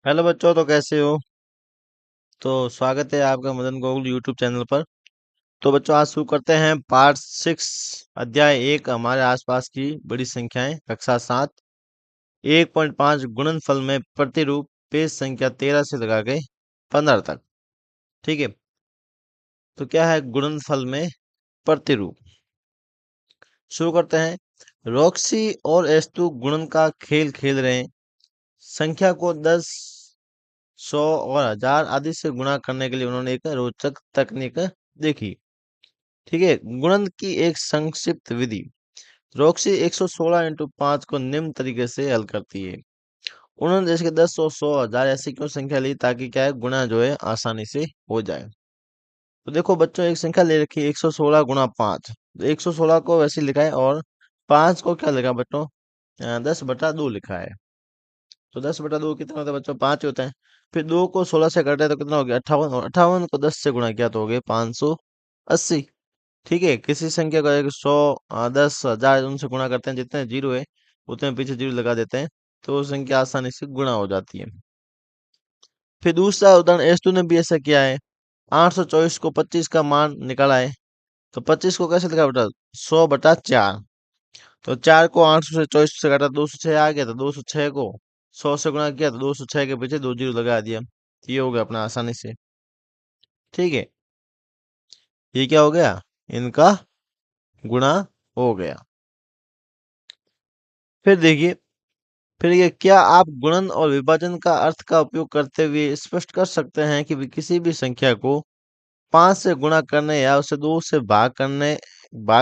Hello बच्चों, तो कैसे हो? तो स्वागत है आपका मदन गोकुल यूट्यूब चैनल पर। तो बच्चों, आज शुरू करते हैं पार्ट 6 अध्याय 1 हमारे आसपास की बड़ी संख्याएं, कक्षा 7। 1.5 गुणनफल में प्रतिरूप, पेज संख्या 13 से लगा के 15 तक। ठीक है। तो क्या है गुणनफल में प्रतिरूप? शुरू करते हैं। रॉक्सी और एस्तु गुणन का खेल खेल रहे हैं। संख्या को 10, 100 और 1000 आदि से गुणा करने के लिए उन्होंने एक रोचक तकनीक देखी। ठीक है। गुणन की एक संक्षिप्त विधि। रॉक्सी 116 इंटू 5 को निम्न तरीके से हल करती है। उन्होंने जैसे कि 10, 100, 100, 1000 ऐसी क्यों संख्या ली, ताकि क्या है गुणा जो है आसानी से हो जाए। तो देखो बच्चों, एक संख्या ले रखी है 116 गुणा 5। 116 को वैसे लिखा है और 5 को क्या लिखा बच्चों? 10/2 लिखा है। तो 10/2 कितना होता है बच्चों? 5 होता है। फिर 2 को 16 से घटाए तो कितना हो गया? 58। और 58 को 10 से गुणा किया तो हो गया 580। ठीक है। किसी संख्या को 100, 10, 1000 उनसे गुणा करते हैं, जितने जीरो है उतने पीछे जीरो लगा देते हैं, तो वो संख्या आसानी से गुणा हो जाती है। फिर दूसरा उदाहरण एस्तु ने भी ऐसा किया है। 824 को 25 का मान निकाला है। तो 25 को कैसे लिखा बेटा? 100/4। तो 4 को 800 से 24 से काटा 206 आ गया, तो 206 को 100 से गुणा किया तो 206 के पीछे दो जीरो लगा दिया। ये हो गया अपना आसानी से। ठीक है। ये क्या हो गया? इनका गुणा हो गया। फिर देखिए, फिर ये क्या आप गुणन और विभाजन का अर्थ का उपयोग करते हुए स्पष्ट कर सकते हैं कि किसी भी संख्या को 5 से गुणा करने या उसे 2 से भाग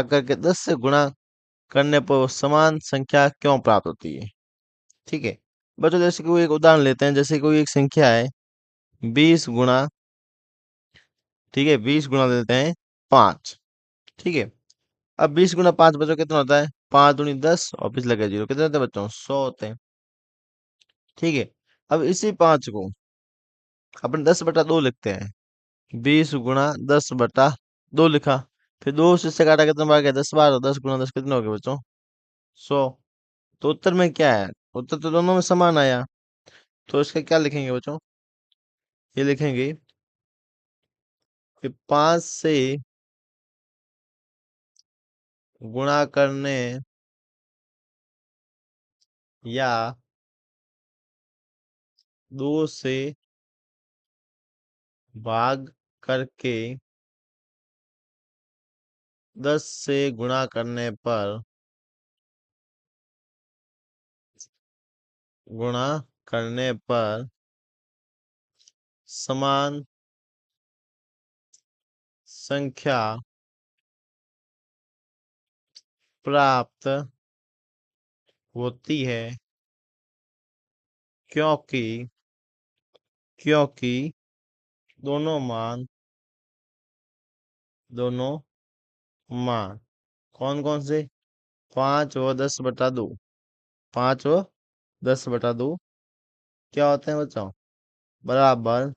करके 10 से गुणा करने पर वो समान संख्या क्यों प्राप्त होती है? ठीक है। बच्चों, जैसे कोई एक उदाहरण लेते हैं। जैसे कोई एक संख्या है 20 गुणा, ठीक है, 20 गुणा लेते हैं 5। ठीक है। अब 20 गुणा 5 बच्चों कितना होता है? 5 दूनी 10 और पिछले का जीरो, कितने होते हैं बच्चों? 100 होते हैं। ठीक है। अब इसी 5 को अपन 10/2 लिखते हैं। 20 गुणा 10/2 लिखा। फिर दो से इससे काटा, कितना बार गया? 10 बार। और 10 गुणा 10 कितने हो गए बच्चों? 100। तो उत्तर में क्या है? उत्तर तो दोनों में समान आया। तो इसका क्या लिखेंगे बच्चों? ये लिखेंगे कि 5 से गुणा करने या 2 से भाग करके 10 से गुणा करने पर गुणा करने पर समान संख्या प्राप्त होती है, क्योंकि क्योंकि दोनों मान दोनों मान कौन कौन से? 5 व 10/2। 5 व 10/2 क्या होते हैं बच्चों? बराबर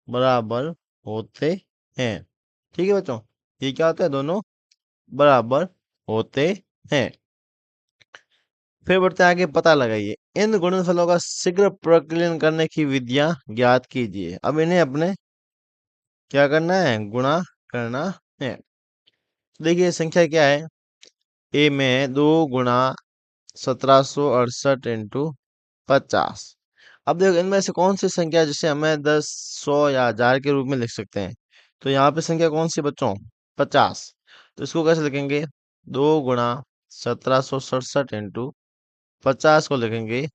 बराबर होते हैं। ठीक है बच्चों। ये क्या होता है? दोनों बराबर होते हैं। फिर बढ़ते हैं आगे। पता लगाइए इन गुणनफलों का शीघ्र प्रकीर्णन करने की विधियां ज्ञात कीजिए। अब इन्हें अपने क्या करना है? गुणा करना है। देखिए संख्या क्या है? ए में 2 गुणा 1768 इंटू 50। अब देखो इनमें से कौन सी संख्या है जिसे हमें 10, 100 या 1000 के रूप में लिख सकते हैं? तो यहाँ पे संख्या कौन सी बच्चों? 50। तो इसको कैसे लिखेंगे? 2 गुणा 1768 इंटू 50 को लिखेंगे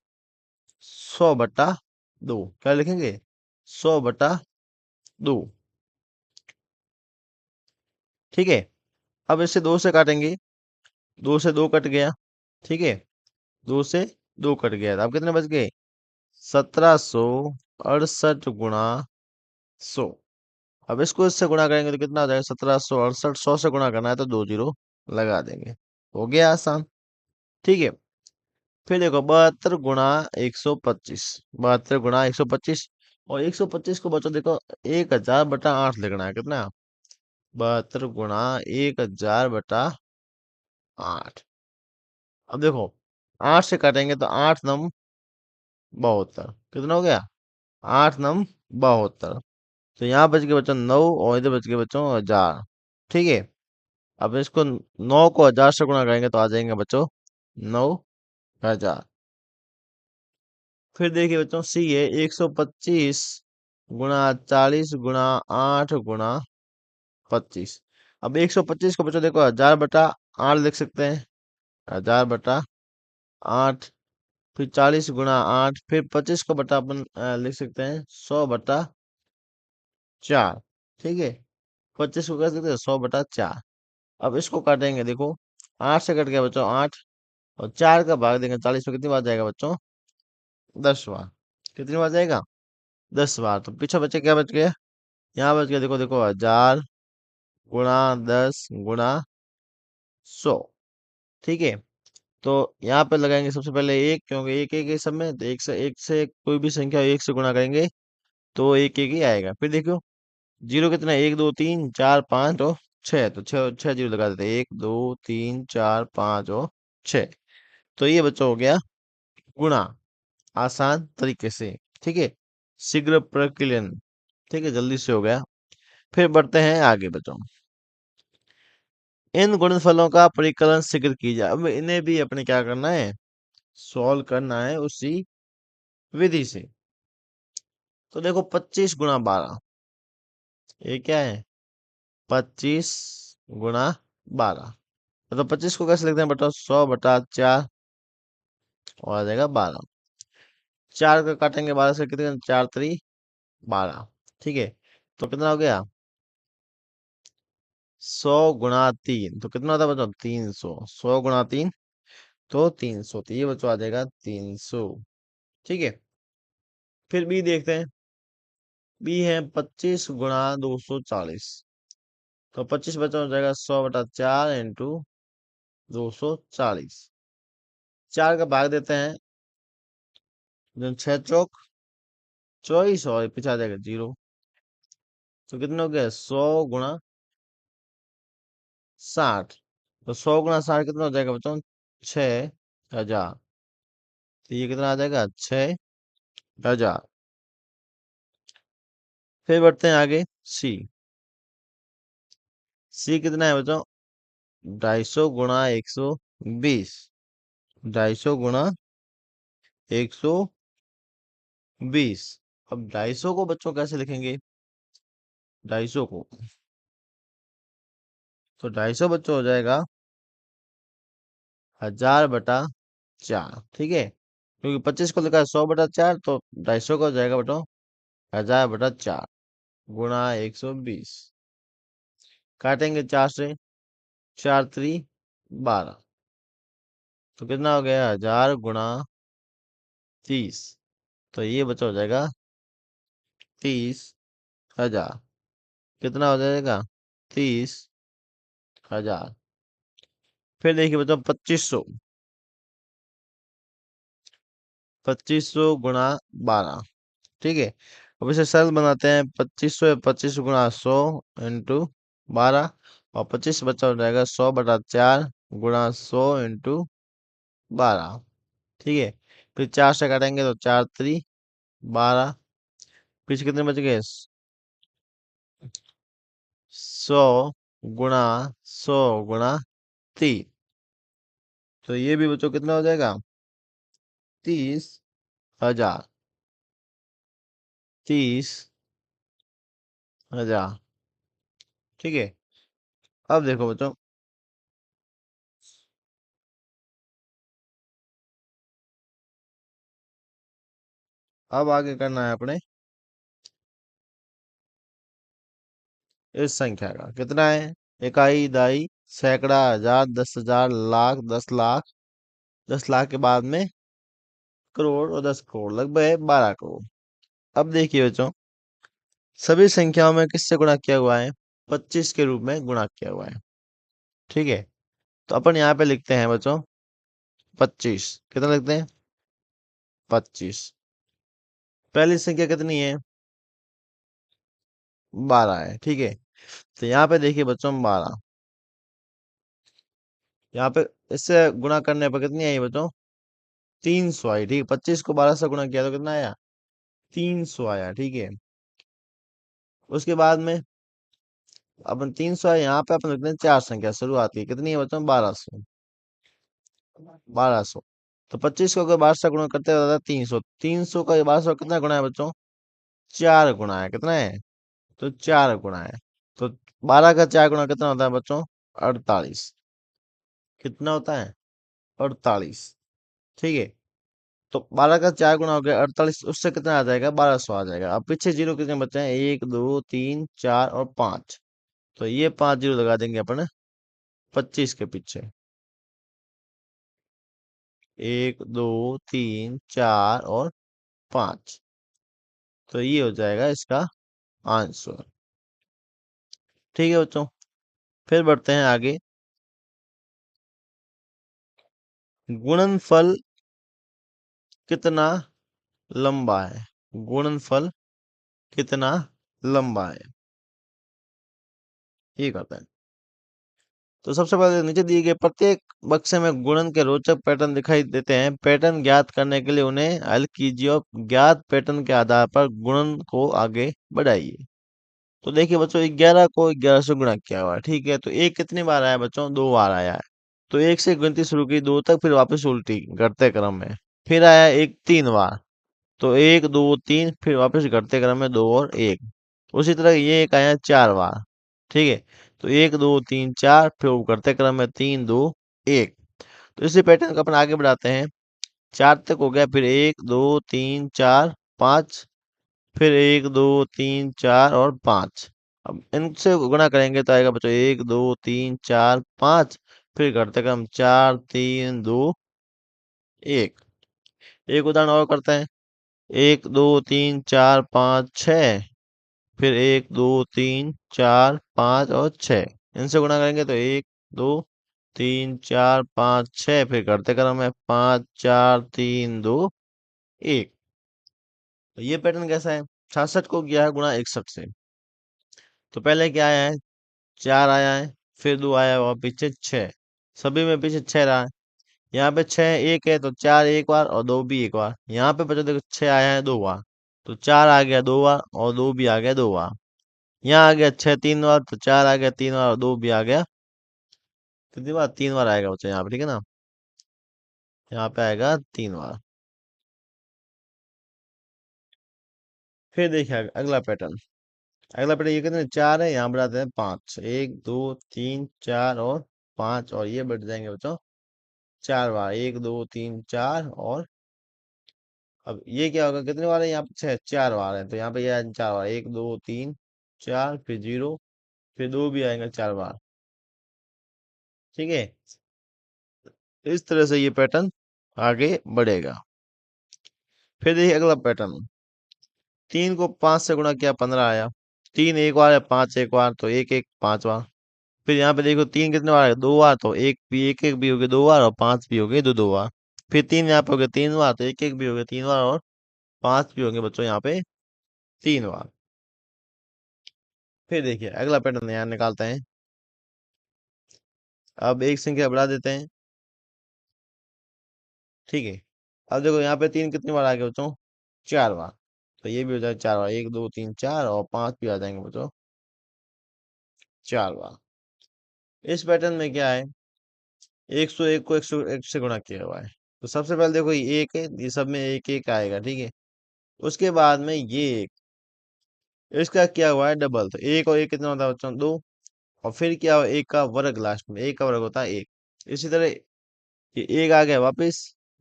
100/2। क्या लिखेंगे? 100/2। ठीक है। अब इसे 2 से काटेंगे। 2 से 2 कट गया। ठीक है। 2 से 2 कट गया। अब कितने बच गए? 1768 गुणा 100। अब इसको इससे गुणा करेंगे तो कितना आ जाएगा? 1768। 100 से गुणा करना है तो दो जीरो लगा देंगे। हो गया आसान। ठीक है। फिर देखो 72 गुणा 125। 72 गुणा 125। और 125 को बच्चों देखो 1000/8 लिखना है। कितना? 72 गुणा 1000/8। अब देखो 8 से काटेंगे तो 8 9 72। कितना हो गया? 8 9 72। तो यहाँ बच गए बच्चों 9 और इधर बच गए बच्चों 1000। ठीक है। अब इसको 9 को 1000 से गुणा करेंगे तो आ जाएंगे बच्चों 9000। फिर देखिए बच्चों सी है 125 गुणा 40 गुणा 8 गुणा 25। अब 125 को बच्चों देखो 1000/8 लिख सकते हैं। 1000/8। फिर 40 गुणा 8, फिर 25 को बटा अपन लिख सकते हैं 100/4। ठीक है। 25 को कर सकते हैं 100/4। अब इसको काटेंगे देखो 8 से कट गया बच्चों 8, और 4 का भाग देंगे 40 में, कितनी बार जाएगा बच्चों? 10 बार। कितनी बार जाएगा? 10 बार। तो पीछे बच्चे क्या बच गया? यहाँ बच गया देखो देखो 1000 गुणा 10 गुणा 100। ठीक है। तो यहाँ पे लगाएंगे सबसे पहले एक, क्योंकि एक एक है सब में, तो एक से कोई भी संख्या एक से गुणा करेंगे तो एक एक ही आएगा। फिर देखो जीरो कितना है? 1 2 3 4 5 और 6, तो छह छह जीरो लगा देते हैं। 1 2 3 4 5 और 6। तो ये बच्चों हो गया गुणा आसान तरीके से। ठीक है। शीघ्र प्रकीलन। ठीक है, जल्दी से हो गया। फिर बढ़ते हैं आगे बच्चों। इन गुणनफलों का परिकलन शीघ्र कीजिए। अब इन्हें भी अपने क्या करना है? सॉल्व करना है उसी विधि से। तो देखो 25 गुणा 12, ये क्या है? 25 गुणा 12। तो 25 को कैसे लिखते हैं बेटा? 100/4 और आ जाएगा 12। 4 का काटेंगे 12 से, कितने? 4 3 12। ठीक है। तो कितना हो गया? 100 गुणा 3, तो कितना होता है बच्चों? 300। 100 गुणा 3 तो 300। तो ये बच्चों आ जाएगा 300। ठीक है। फिर बी देखते हैं। बी है 25 गुणा 240। तो 25 बच्चों हो जाएगा 100/4 इंटू 240। 4 का भाग देते हैं, 6 चौक 24, और पीछे आ जाएगा 0। तो कितना हो गया? 100 गुणा 60। तो 100 गुणा 60 कितना हो जाएगा बच्चों? 6000। तो ये कितना आ जाएगा? 6000। फिर बढ़ते हैं आगे। सी। सी कितना है बच्चों? 250 गुणा 120। 250 गुणा 120। अब 250 को बच्चों कैसे लिखेंगे? 250 को, तो 250 बच्चों हो जाएगा 1000/4। ठीक है। क्योंकि 25 को लिखा है 100/4, तो 250 का हो जाएगा बटो 1000/4 गुणा 120। काटेंगे 4 से, 4 3 12। तो कितना हो गया? 1000 गुणा 30। तो ये बचा हो जाएगा 30,000। कितना हो जाएगा? 30,000। फिर देखिए बच्चों 2500। 2500 गुणा 12। ठीक है। अब इसे सरल बनाते हैं। 2500 है 25 गुणा 100 इंटू 12, और 25 बचा हो जाएगा 100/4 गुणा 100 इंटू 12। ठीक है। फिर 4 से काटेंगे तो 4 3 12। पीछे कितने बच गए? 100 गुणा 100 गुणा 3। तो ये भी बच्चों कितना हो जाएगा? 30,000। 30,000। ठीक है। अब देखो बच्चों, अब आगे करना है अपने इस संख्या का। कितना है? इकाई, दाई, सैकड़ा, हजार, 10,000, लाख, 10 लाख, 10 लाख के बाद में करोड़, और 10 करोड़, लगभग है 12 करोड़। अब देखिए बच्चों, सभी संख्याओं में किससे गुणा किया हुआ है? 25 के रूप में गुणा किया हुआ है। ठीक है। तो अपन यहाँ पे लिखते हैं बच्चों 25। कितना लिखते हैं? 25। पहली संख्या कितनी है? 12 है। ठीक है। तो यहाँ पे देखिए बच्चों 12। यहाँ पे इससे गुणा करने पर कितनी आई बच्चों? 300 आई, ठीक है। 25 को 12 से गुणा किया तो कितना आया? 300 आया, ठीक है। उसके बाद में अपन 300 आया, यहाँ पे अपन लिखते हैं चार संख्या शुरुआती कितनी है बच्चों? 1200। 1200। तो 25 को अगर 12 से गुणा करते हैं तो 300। 300 का 12 से कितना गुणा है बच्चों? 4 गुणा है। कितना है? तो 4 गुणा है। तो 12 का 4 गुणा कितना होता है बच्चों? 48। कितना होता है? 48। ठीक है। तो 12 का 4 गुणा हो गया 48, उससे कितना आ जाएगा? 1200 आ जाएगा। अब पीछे जीरो कितने बचे हैं? 1 2 3 4 और 5। तो ये 5 जीरो लगा देंगे अपन 25 के पीछे। 1 2 3 4 और 5। तो ये हो जाएगा इसका आंसर। ठीक है बच्चों, फिर बढ़ते हैं आगे। गुणनफल कितना लंबा है? गुणनफल कितना लंबा है? ये करते हैं। तो सबसे पहले नीचे दिए गए प्रत्येक बक्से में गुणन के रोचक पैटर्न दिखाई देते हैं। पैटर्न ज्ञात करने के लिए उन्हें हल कीजिए और ज्ञात पैटर्न के आधार पर गुणन को आगे बढ़ाइए। तो देखिए बच्चों, 11 को 11 से गुणा किया हुआ है, ठीक है। तो एक कितनी बार आया बच्चों? 2 बार आया है। तो एक से गिनती शुरू की 2 तक, फिर वापस उल्टी घटते क्रम में। फिर आया एक 3 बार। तो 1 2 3, फिर वापस घटते क्रम में 2 और 1। उसी तरह ये एक आया 4 बार, ठीक है। तो 1 2 3 4, फिर वो घटते क्रम में 3 2 1। तो इसी पैटर्न को अपन आगे बढ़ाते हैं। 4 तक हो गया, फिर 1 2 3 4 5, फिर 1 2 3 4 और 5। अब इनसे गुणा करेंगे तो आएगा बच्चों 1 2 3 4 5, फिर घटते क्रम 4 3 2 1। एक उदाहरण और करते हैं। 1 2 3 4 5 6, फिर 1 2 3 4 5 और 6। इनसे गुणा करेंगे तो 1 2 3 4 5 6, फिर करते क्रम में 5 4 3 2 1। तो ये पैटर्न कैसा है? 66 को किया है गुणा 61 से। तो पहले क्या आया है? 4 आया है, फिर 2 आया है और पीछे 6। सभी में पीछे 6 रहा है। यहाँ पे 6 एक है तो 4 एक बार और 2 भी एक बार। यहाँ पे बच्चों देखो 6 आया है 2 बार। तो 4 आ गया 2 बार और 2 भी आ गया 2 बार। यहाँ आ गया 6 3 बार, तो 4 आ गया 3 बार और 2 भी आ गया कितनी बार? 3 बार आएगा बच्चा यहाँ पे, ठीक है ना। यहाँ पे आएगा 3 बार। फिर देखिए अगला पैटर्न। अगला पैटर्न ये कितने? 4 है, यहाँ बढ़ाते हैं 5। 1 2 3 4 और 5, और ये बढ़ जाएंगे बच्चों 4 बार। 1 2 3 4 और अब ये क्या होगा? कितने बार है यहाँ पे? 6 4 बार है, तो यहाँ पे ये 4 बार। 1 2 3 4, फिर 0, फिर 2 भी आएंगे 4 बार, ठीक है। इस तरह से ये पैटर्न आगे बढ़ेगा। फिर देखिए अगला पैटर्न। 3 को 5 से गुणा किया 15 आया। 3 एक बार है, 5 एक बार, तो 1 1 5 बार। फिर यहाँ पे देखो 3 कितने बार है? 2 बार, तो एक एक भी हो गए 2 बार और 5 भी हो गए 2 2 बार। फिर 3 यहाँ पे हो गए 3 बार, तो एक एक भी हो गए 3 बार और 5 भी होंगे बच्चों यहाँ पे 3 बार। फिर देखिए अगला पैटर्न यहाँ निकालते हैं। अब एक संख्या बढ़ा देते हैं, ठीक है। अब देखो यहाँ पे 3 कितनी बार आ गए बच्चों? 4 बार। तो ये भी हो जाए 4 बार। 1 2 3 4 और 5 भी आ जाएंगे बच्चों 4 बार। इस पैटर्न में क्या है? 101 को 101 से गुणा किया हुआ है। तो सबसे पहले देखो ये एक है, ये सब में एक एक आएगा, ठीक है। उसके बाद में ये एक, इसका क्या हुआ है? डबल। तो एक और एक कितना होता है बच्चों? 2। और फिर क्या हुआ? एक का वर्ग, लास्ट में एक का वर्ग होता है 1। इसी तरह ये एक आ गया वापिस।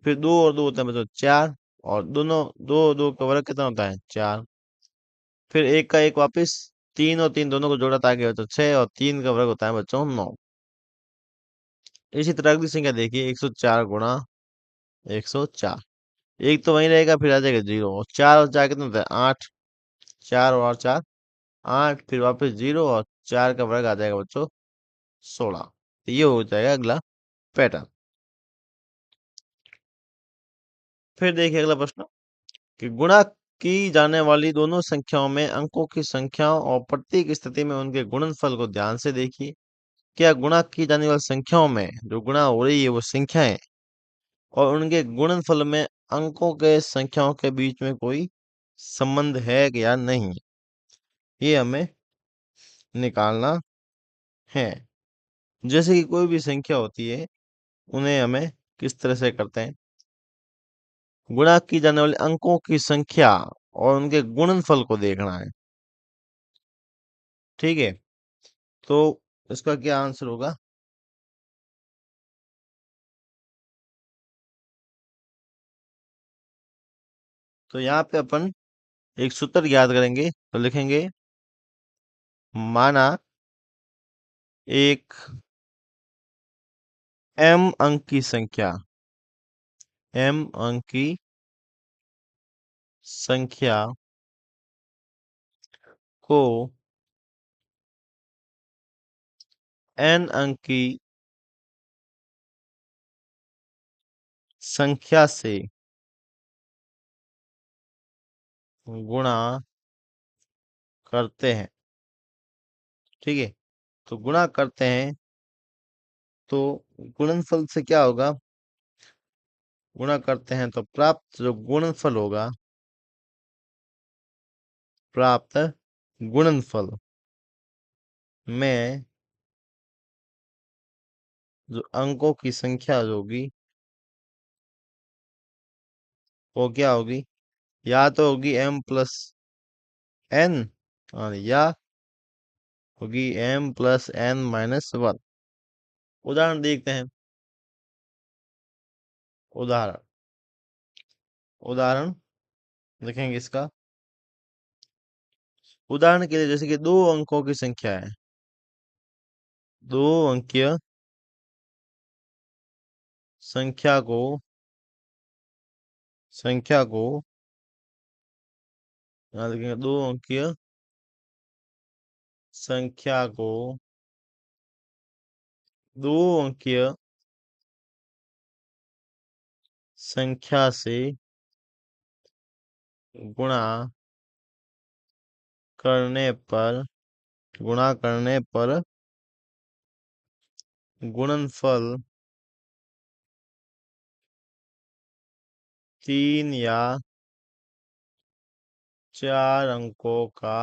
फिर 2 और 2 होता है बच्चों 4। और दोनों 2 2 का वर्ग कितना होता है? 4। फिर एक का एक वापिस। 3 और 3 दोनों को जोड़ा था आगे बच्चों 6, और 3 का वर्ग होता है बच्चों 9। इसी तरह अगली संख्या देखिए 104 गुणा 104। एक तो वहीं रहेगा, फिर आ जाएगा 0, और 4 और 4 कितना होता है? 8। 4 और 4 8, फिर वापस 0 और 4 का वर्ग आ जाएगा बच्चों 16। तो ये हो जाएगा अगला पैटर्न। फिर देखिए अगला प्रश्न कि गुणा की जाने वाली दोनों संख्याओं में अंकों की संख्याओं और प्रत्येक स्थिति में उनके गुणनफल को ध्यान से देखिए। क्या गुणा की जाने वाली संख्याओं में जो गुणा हो रही है वो संख्याएं, और उनके गुणनफल में अंकों के संख्याओं के बीच में कोई संबंध है या नहीं, ये हमें निकालना है। जैसे कि कोई भी संख्या होती है, उन्हें हमें किस तरह से करते हैं, गुणा की जाने वाले अंकों की संख्या और उनके गुणनफल को देखना है। ठीक है, तो इसका क्या आंसर होगा? तो यहाँ पे अपन एक सूत्र याद करेंगे, तो लिखेंगे माना एक m अंक की संख्या, m अंक की संख्या को n अंक की संख्या से गुणा करते हैं। ठीक है, तो गुणा करते हैं तो गुणनफल से क्या होगा, गुणा करते हैं तो प्राप्त जो गुणनफल होगा, प्राप्त गुणनफल में जो अंकों की संख्या जो होगी वो क्या होगी, या तो होगी m प्लस n और या होगी m plus n minus one. उदाहरण देखते हैं, उदाहरण उदाहरण देखेंगे इसका। उदाहरण के लिए जैसे कि दो अंकों की संख्या है, दो अंकीय संख्या को संख्या को यहाँ देखेंगे, दो अंकीय संख्या को दो अंकीय संख्या से गुणा करने पर गुणा करने पर गुणनफल 3 या 4 अंकों का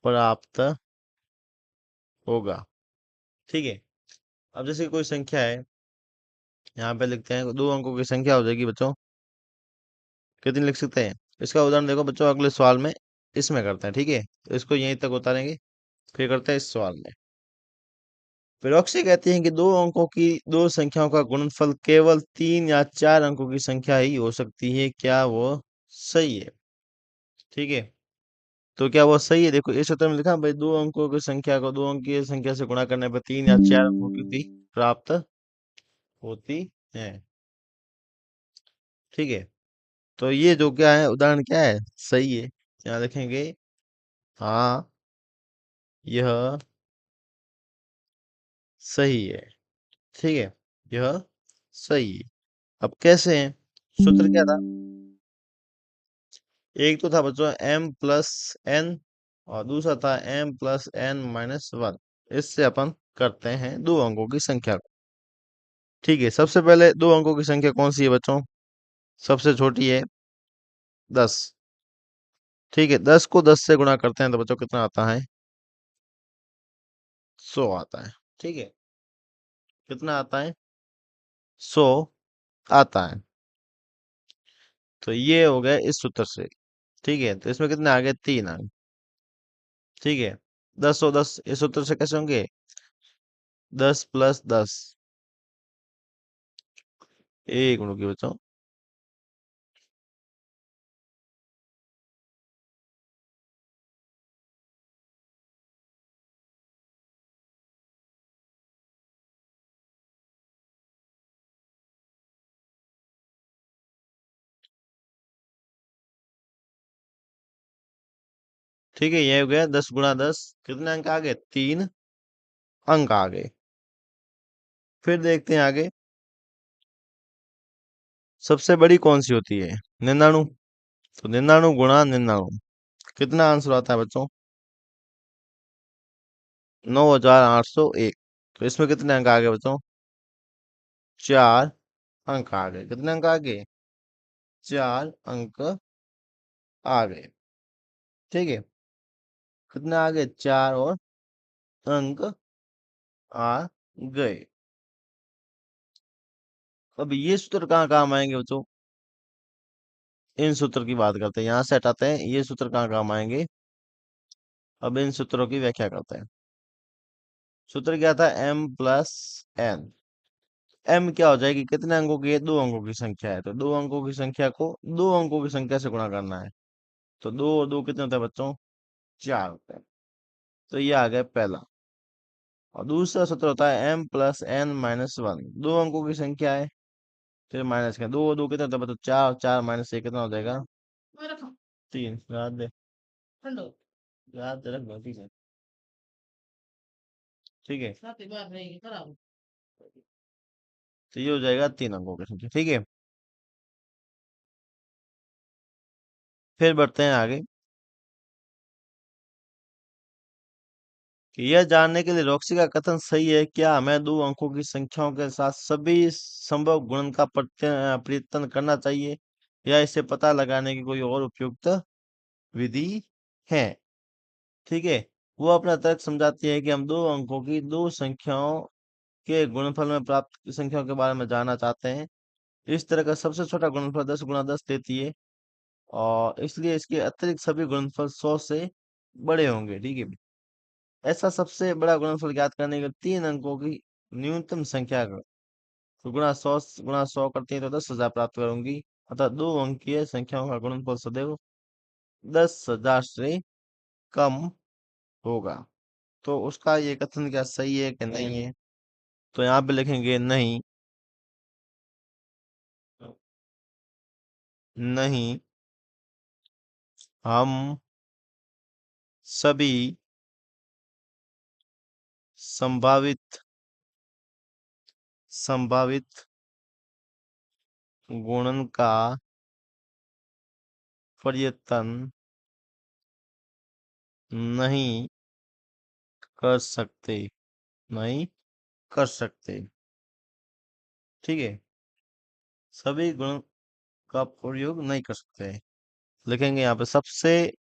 प्राप्त होगा। ठीक है, अब जैसे कोई संख्या है, यहाँ पे लिखते हैं दो अंकों की संख्या हो जाएगी बच्चों, कितनी लिख सकते हैं? इसका उदाहरण देखो बच्चों, अगले सवाल में इसमें करते हैं। ठीक है, तो इसको यहीं तक उतारेंगे, फिर करते हैं इस सवाल में। पेरोक्सी कहती है कि दो अंकों की दो संख्याओं का गुणनफल केवल 3 या 4 अंकों की संख्या ही हो सकती है, क्या वो सही है? ठीक है, तो क्या वो सही है? देखो इस सूत्र में लिखा भाई, दो अंकों की संख्या को दो अंकीय संख्या से गुणा करने पर 3 या 4 अंकों की भी प्राप्त होती है। ठीक है, तो ये जो क्या है, उदाहरण क्या है, सही है। यहाँ देखेंगे, हाँ यह सही है। ठीक है, यह सही है। अब कैसे है, सूत्र क्या था? एक तो था बच्चों m प्लस n और दूसरा था m plus n minus one. इससे अपन करते हैं दो अंकों की संख्या को। ठीक है, सबसे पहले दो अंकों की संख्या कौन सी है बच्चों? सबसे छोटी है 10। ठीक है, 10 को 10 से गुणा करते हैं तो बच्चों कितना आता है? 100 आता है। ठीक है, कितना आता है? 100 आता है। तो ये हो गया इस सूत्र से। ठीक है, तो इसमें कितने आ गए? 3 आ गए। ठीक है, 10 और 10 इस सूत्र से कैसे होंगे? 10 प्लस 10, एक मिनट की बच्चों। ठीक है, ये हो गया 10 गुणा 10, कितने अंक आ गए? 3 अंक आ गए। फिर देखते हैं आगे, सबसे बड़ी कौन सी होती है? 99। तो 99 गुणा 99, कितना आंसर आता है बच्चों? 9801। तो इसमें कितने अंक आ गए बच्चों? 4 अंक आ गए। कितने अंक आ गए? 4 अंक आ गए। ठीक है, कितने आ गए? 4 और अंक आ गए। अब ये सूत्र कहाँ काम आएंगे बच्चों? इन सूत्र की बात करते हैं, यहाँ से हटाते हैं। ये सूत्र कहाँ काम आएंगे? अब इन सूत्रों की व्याख्या करते हैं। सूत्र क्या था? m+n। m क्या हो जाएगी? कितने अंकों की है? 2 अंकों की संख्या है, तो 2 अंकों की संख्या को 2 अंकों की संख्या से गुणा करना है। तो 2 और 2 कितने होते हैं बच्चों? 4 होते हैं। तो ये आ गया पहला। और दूसरा सूत्र होता है m+n-1। 2 अंकों की संख्या है, फिर माइनस का 2 और 2 कितने होते हैं बच्चों? 4। 4 - 1 कितना हो जाएगा? 3। याद दे, याद दे, रख दो, ठीक है। ठीक है, तो ये हो जाएगा 3 अंकों की संख्या। ठीक है, फिर बढ़ते हैं आगे कि यह जानने के लिए रॉक्सी का कथन सही है, क्या हमें 2 अंकों की संख्याओं के साथ सभी संभव गुणन का प्रयत्न करना चाहिए, या इसे पता लगाने की कोई और उपयुक्त विधि है? ठीक है, वो अपना तर्क समझाती है कि हम 2 अंकों की 2 संख्याओं के गुणनफल में प्राप्त संख्याओं के बारे में जानना चाहते हैं। इस तरह का सबसे छोटा गुणनफल 10 × 10 देती है, और इसलिए इसके अतिरिक्त सभी गुणनफल 100 से बड़े होंगे। ठीक है, ऐसा सबसे बड़ा गुणनफल ज्ञात करने के लिए 3 अंकों की न्यूनतम संख्या का तो गुणा 100 करती है तो 10,000 प्राप्त करूंगी। अतः 2 अंकीय संख्याओं का गुणनफल सदैव 10,000 से कम होगा। तो उसका ये कथन क्या सही है कि नहीं है? तो यहाँ पे लिखेंगे नहीं। नहीं, हम सभी संभावित संभावित गुणन का प्रयत्न नहीं कर सकते। नहीं कर सकते। ठीक है, सभी गुण का प्रयोग नहीं कर सकते। लिखेंगे यहाँ पे सबसे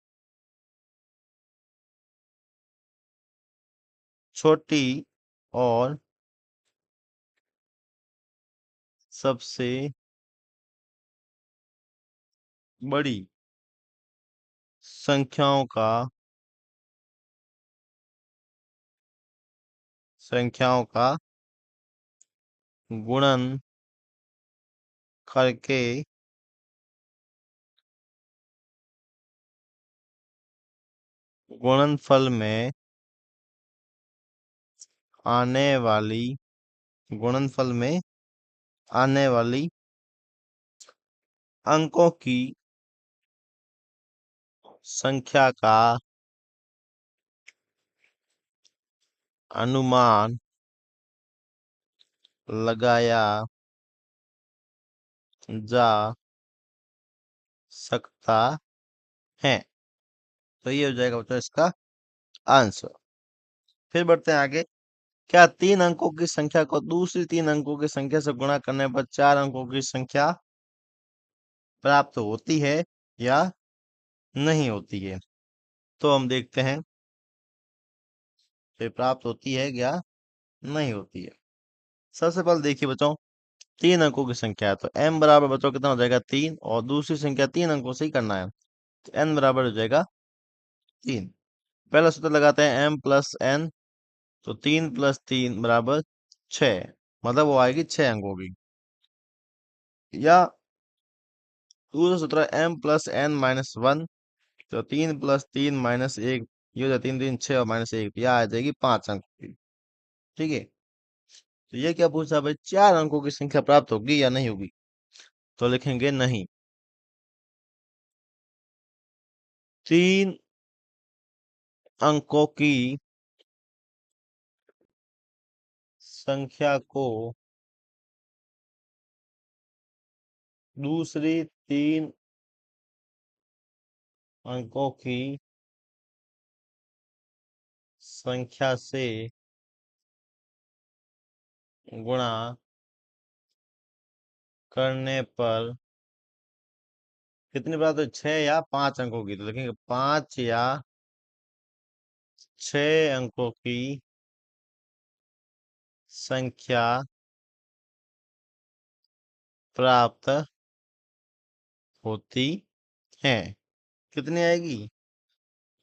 छोटी और सबसे बड़ी संख्याओं का गुणन करके गुणनफल में आने वाली गुणनफल में आने वाली अंकों की संख्या का अनुमान लगाया जा सकता है। तो ये हो जाएगा बच्चों इसका आंसर। फिर बढ़ते हैं आगे। क्या 3 अंकों की संख्या को दूसरी 3 अंकों की संख्या से गुणा करने पर 4 अंकों की संख्या प्राप्त होती है या नहीं होती है? तो हम देखते हैं कि प्राप्त होती है या नहीं होती है। सबसे पहले देखिए बच्चों, 3 अंकों की संख्या है तो m बराबर बच्चों कितना हो जाएगा? 3। और दूसरी संख्या 3 अंकों से ही करना है, तो n बराबर हो जाएगा 3। पहला सूत्र लगाते हैं m+n। तो 3+3 = 6, मतलब वो आएगी 6 अंकों की। या दूसरा सूत्र m+n-1। तो 3+3 - 1, ये हो जाए 3×3 = 6 और -1, तो यह आ जाएगी 5 अंक की। ठीक है, तो ये क्या पूछा भाई? 4 अंकों की संख्या प्राप्त होगी या नहीं होगी? तो लिखेंगे नहीं। 3 अंकों की संख्या को दूसरी 3 अंकों की संख्या से गुणा करने पर कितनी बात है, 6 या 5 अंकों की, तो लिखेंगे 5 या 6 अंकों की संख्या प्राप्त होती है। कितनी आएगी?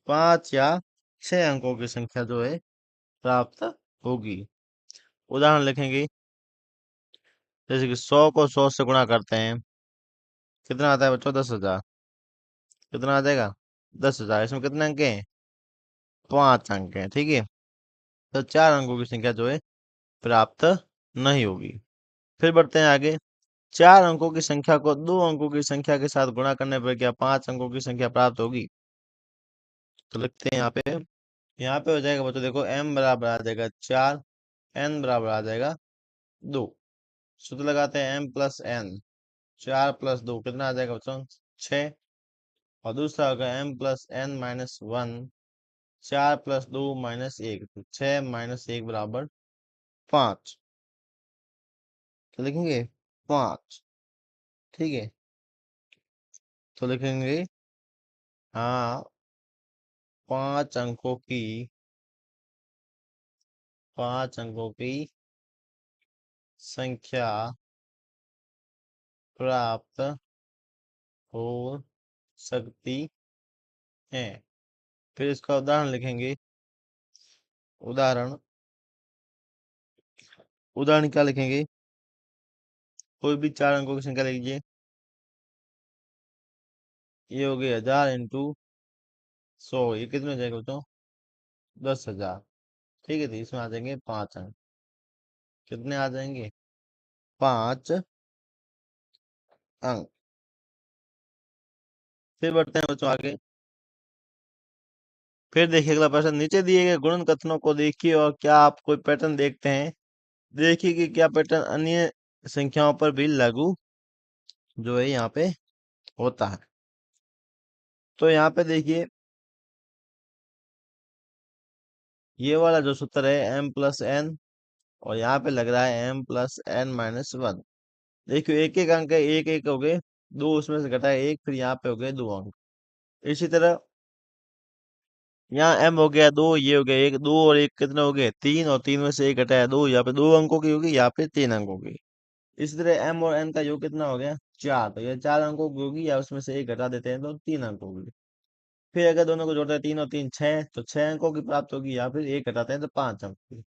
5 या 6 अंकों की संख्या जो है प्राप्त होगी। उदाहरण लिखेंगे, जैसे कि 100 को 100 से गुणा करते हैं, कितना आता है बच्चों? 10,000। कितना आ जाएगा? 10,000। इसमें कितने अंक हैं? 5 अंक हैं, ठीक है। तो 4 अंकों की संख्या जो है प्राप्त नहीं होगी। फिर बढ़ते हैं आगे। 4 अंकों की संख्या को 2 अंकों की संख्या के साथ गुणा करने पर क्या 5 अंकों की संख्या प्राप्त होगी? तो लिखते हैं यहाँ पे। यहाँ पे हो जाएगा बच्चों, देखो m बराबर आ जाएगा 4, n बराबर आ जाएगा 2। सूत्र लगाते हैं m प्लस n। 4 प्लस 2 कितना आ जाएगा बच्चों? 6। और दूसरा होगा m plus n minus 1। 4 plus 2 minus 1, तो 6 माइनस 1 बराबर 5। तो लिखेंगे 5, ठीक है। तो लिखेंगे हाँ, 5 अंकों की संख्या प्राप्त हो सकती है। फिर इसका उदाहरण लिखेंगे। उदाहरण उदाहरण क्या लिखेंगे? कोई भी 4 अंकों की संख्या लीजिए। ये हो गई 1000 इंटू 100, ये कितने हो जाएगा बच्चों? 10,000, ठीक है। तो इसमें आ जाएंगे 5 अंक। कितने आ जाएंगे? 5 अंक। फिर बढ़ते हैं बच्चों आगे। फिर देखिए अगला प्रश्न, नीचे दिए गए गुणन कथनों को देखिए और क्या आप कोई पैटर्न देखते हैं? देखिए कि क्या पैटर्न अन्य संख्याओं पर भी लागू जो है यहाँ पे होता है। तो यहाँ पे देखिए, ये वाला जो सूत्र है m प्लस n, और यहाँ पे लग रहा है m प्लस n माइनस 1। देखियो एक एक अंक है, एक एक हो गए, दो उसमें से घटा है एक, फिर यहाँ पे हो गए 2 अंक। इसी तरह यहाँ m हो गया 2, ये हो गया 1, 2 और 1 कितने हो गए? 3, और 3 में से 1 घटाया 2, यहाँ पे 2 अंकों की होगी, यहाँ पे 3 अंकों की। इसी तरह m और n का योग कितना हो गया? 4, तो ये 4 अंकों की होगी, या उसमें से 1 घटा देते हैं तो 3 अंकों की। फिर अगर दोनों को जोड़ते हैं, 3 और 3 6, तो 6 अंकों की प्राप्त होगी, या फिर 1 घटाते हैं तो 5 अंक की।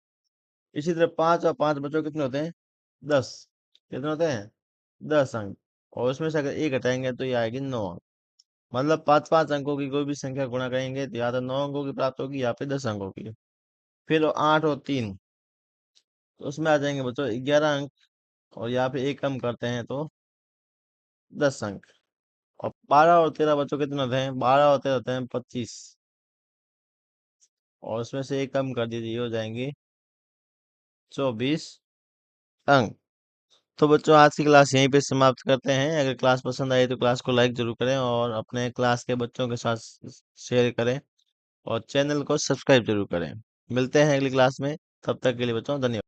इसी तरह 5 और 5 बच्चों कितने होते हैं? 10। कितने होते हैं? 10 अंक। और उसमें से अगर 1 घटाएंगे तो ये आएगी 9 अंक। मतलब 5 5 अंकों की कोई भी संख्या गुणा करेंगे तो या तो 9 अंकों की प्राप्त होगी, या फिर 10 अंकों की। फिर 8 और 3, तो उसमें आ जाएंगे बच्चों 11 अंक। और यहाँ पे एक कम करते हैं तो 10 अंक। और 12 और 13 बच्चों कितने होते हैं? 12 और 13 होते हैं 25। और उसमें से एक कम कर दीजिए, ये हो जाएंगे 24 अंक। तो बच्चों आज की क्लास यहीं पे समाप्त करते हैं। अगर क्लास पसंद आई तो क्लास को लाइक जरूर करें, और अपने क्लास के बच्चों के साथ शेयर करें, और चैनल को सब्सक्राइब जरूर करें। मिलते हैं अगली क्लास में। तब तक के लिए बच्चों धन्यवाद।